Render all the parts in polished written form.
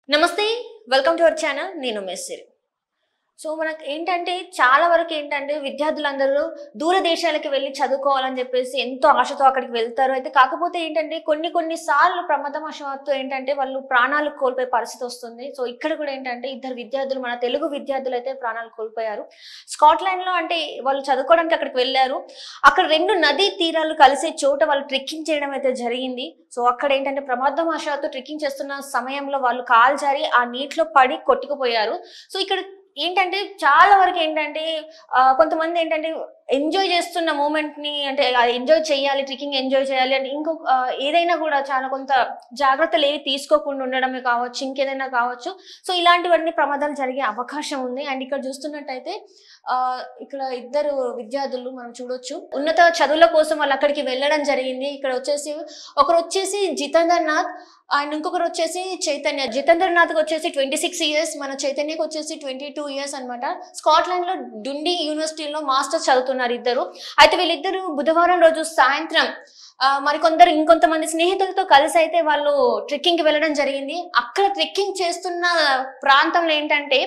నమస్తే welcome to our channel నేను మెస్సిరి so మనకి ఏంటంటే చాలా వరకు ఏంటంటే విద్యార్థులందరూ దూర దేశాలకు వెళ్ళి చదువుకోవాలని చెప్పేసి ఎంతో ఆశతో అక్కడికి వెళ్తారు. అయితే కాకపోతే ఏంటంటే కొన్ని సార్లు ప్రమాదవశాత్తు ఏంటంటే వాళ్ళు ప్రాణాలు కోల్పోయే పరిస్థితి వస్తుంది. సో ఇక్కడ కూడా ఏంటంటే ఇద్దరు విద్యార్థులు మన తెలుగు విద్యార్థులు అయితే ప్రాణాలు కోల్పోయారు. స్కాట్లాండ్ లో అంటే వాళ్ళు చదువుకోవడానికి అక్కడికి వెళ్ళారు. అక్కడ రెండు నదీ తీరాలు కలిసే చోట వాళ్ళు ట్రెక్కింగ్ చేయడం అయితే జరిగింది. సో అక్కడ ఏంటంటే ప్రమాదవశాత్తు ట్రెక్కింగ్ చేస్తున్న సమయంలో వాళ్ళు కాలు జారి ఆ నీటిలో పడి కొట్టుకుపోయారు. సో ఇక్కడ ఏంటంటే చాలా వరకు ఏంటంటే కొంతమంది ఏంటంటే ఎంజాయ్ చేస్తున్న మూమెంట్ ని అంటే ఎంజాయ్ చేయాలి, ట్రెక్కింగ్ ఎంజాయ్ చేయాలి అంటే ఇంకొక ఏదైనా కూడా చాలా కొంత జాగ్రత్తలు ఏవి తీసుకోకుండా ఉండడమే కావచ్చు, ఇంకేదైనా కావచ్చు. సో ఇలాంటివన్నీ ప్రమాదాలు జరిగే అవకాశం ఉంది. అండ్ ఇక్కడ చూస్తున్నట్టయితే ఇక్కడ ఇద్దరు విద్యార్థులు మనం చూడొచ్చు, ఉన్నత చదువుల కోసం వాళ్ళు అక్కడికి వెళ్ళడం జరిగింది. ఇక్కడ వచ్చేసి ఒకరు వచ్చేసి జితేందర్ నాథ్ అండ్ ఇంకొకరు వచ్చేసి చైతన్య. జితేందర్ నాథ్ కి వచ్చేసి 26 years, మన చైతన్యకి వచ్చేసి 22 years అనమాట. స్కాట్లాండ్ లో డుండీ యూనివర్సిటీలో మాస్టర్స్ చదువుతున్నారు ఇద్దరు. అయితే వీళ్ళిద్దరు బుధవారం రోజు సాయంత్రం మరికొందరు ఇంకొంతమంది స్నేహితులతో కలిసి అయితే వాళ్ళు ట్రెక్కింగ్ కి వెళ్ళడం జరిగింది. అక్కడ ట్రెక్కింగ్ చేస్తున్న ప్రాంతంలో ఏంటంటే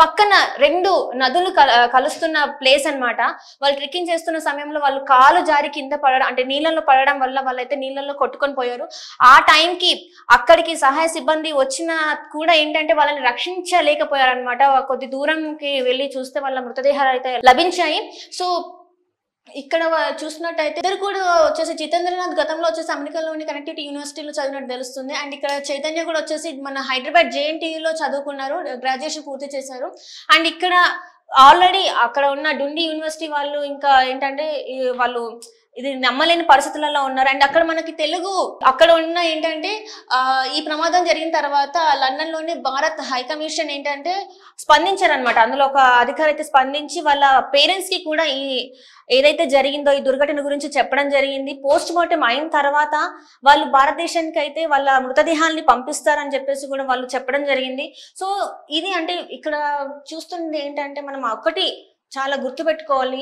పక్కన రెండు నదులు కలుస్తున్న ప్లేస్ అనమాట. వాళ్ళు ట్రెక్కింగ్ చేస్తున్న సమయంలో వాళ్ళు కాలు జారి కింద పడడం అంటే నీళ్ళలో పడడం వల్ల వాళ్ళైతే నీళ్ళలో కొట్టుకొని పోయారు. ఆ టైంకి అక్కడికి సహాయ సిబ్బంది వచ్చినా కూడా ఏంటంటే వాళ్ళని రక్షించలేకపోయారు అనమాట. కొద్ది దూరంకి వెళ్ళి చూస్తే వాళ్ళ మృతదేహాలు అయితే లభించాయి. సో ఇక్కడ చూసినట్టయితే ఇద్దరు కూడా వచ్చేసి జితేంద్రనాథ్ గతంలో వచ్చేసి అమెరికాలోని కనెక్టివిటీ యూనివర్సిటీలో చదివినట్టు తెలుస్తుంది. అండ్ ఇక్కడ చైతన్య కూడా వచ్చేసి మన హైదరాబాద్ జేఎన్టీయూలో చదువుకున్నారు, గ్రాడ్యుయేషన్ పూర్తి చేశారు. అండ్ ఇక్కడ ఆల్రెడీ అక్కడ ఉన్న డుండీ యూనివర్సిటీ వాళ్ళు ఇంకా ఏంటంటే వాళ్ళు ఇది నమ్మలేని పరిస్థితులలో ఉన్నారు. అండ్ అక్కడ మనకి తెలుగు అక్కడ ఉన్న ఏంటంటే ఈ ప్రమాదం జరిగిన తర్వాత లండన్ లోని భారత్ హై కమిషన్ ఏంటంటే స్పందించారనమాట. అందులో ఒక అధికారి అయితే స్పందించి వాళ్ళ పేరెంట్స్ కి కూడా ఈ ఏదైతే జరిగిందో ఈ దుర్ఘటన గురించి చెప్పడం జరిగింది. పోస్ట్ మార్టం అయిన తర్వాత వాళ్ళు భారతదేశానికి అయితే వాళ్ళ మృతదేహాన్ని పంపిస్తారని చెప్పేసి కూడా వాళ్ళు చెప్పడం జరిగింది. సో ఇది అంటే ఇక్కడ చూస్తుంది ఏంటంటే మనం ఒకటి చాలా గుర్తుపెట్టుకోవాలి,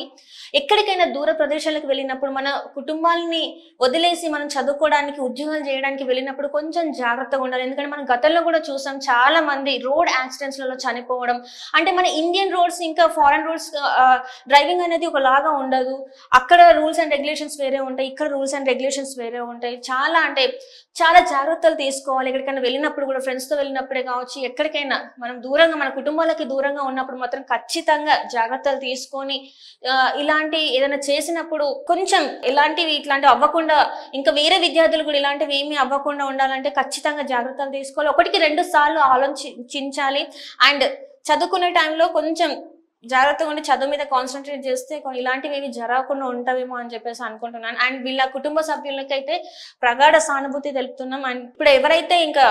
ఎక్కడికైనా దూర ప్రదేశాలకు వెళ్ళినప్పుడు మన కుటుంబాలని వదిలేసి మనం చదువుకోవడానికి ఉద్యోగాలు చేయడానికి వెళ్ళినప్పుడు కొంచెం జాగ్రత్తగా ఉండాలి. ఎందుకంటే మనం గతంలో కూడా చూసాం చాలా మంది రోడ్ యాక్సిడెంట్స్లలో చనిపోవడం. అంటే మన ఇండియన్ రోడ్స్ ఇంకా ఫారెన్ రోడ్స్ డ్రైవింగ్ అనేది ఒకలాగా ఉండదు. అక్కడ రూల్స్ అండ్ రెగ్యులేషన్స్ వేరే ఉంటాయి, ఇక్కడ రూల్స్ అండ్ రెగ్యులేషన్స్ వేరే ఉంటాయి. చాలా జాగ్రత్తలు తీసుకోవాలి. ఎక్కడికైనా వెళ్ళినప్పుడు కూడా ఫ్రెండ్స్తో వెళ్ళినప్పుడే కావచ్చు, ఎక్కడికైనా మనం దూరంగా మన కుటుంబాలకి దూరంగా ఉన్నప్పుడు మాత్రం ఖచ్చితంగా జాగ్రత్తలు తీసుకొని ఇలాంటి ఏదైనా చేసినప్పుడు కొంచెం ఇట్లాంటివి అవ్వకుండా ఇంకా వేరే విద్యార్థులు కూడా ఇలాంటివి ఏమీ అవ్వకుండా ఉండాలంటే ఖచ్చితంగా జాగ్రత్తలు తీసుకోవాలి. 1-2 సార్లు ఆలోచించాలి. అండ్ చదువుకునే టైంలో కొంచెం జాగ్రత్తగా ఉండి చదువు మీద కాన్సన్ట్రేట్ చేస్తే ఇలాంటివి ఏవి జరగకుండా ఉంటావేమో అని చెప్పేసి అనుకుంటున్నాను. అండ్ వీళ్ళ కుటుంబ సభ్యులకైతే ప్రగాఢ సానుభూతి తెలుపుతున్నాం. అండ్ ఇప్పుడు ఎవరైతే ఇంకా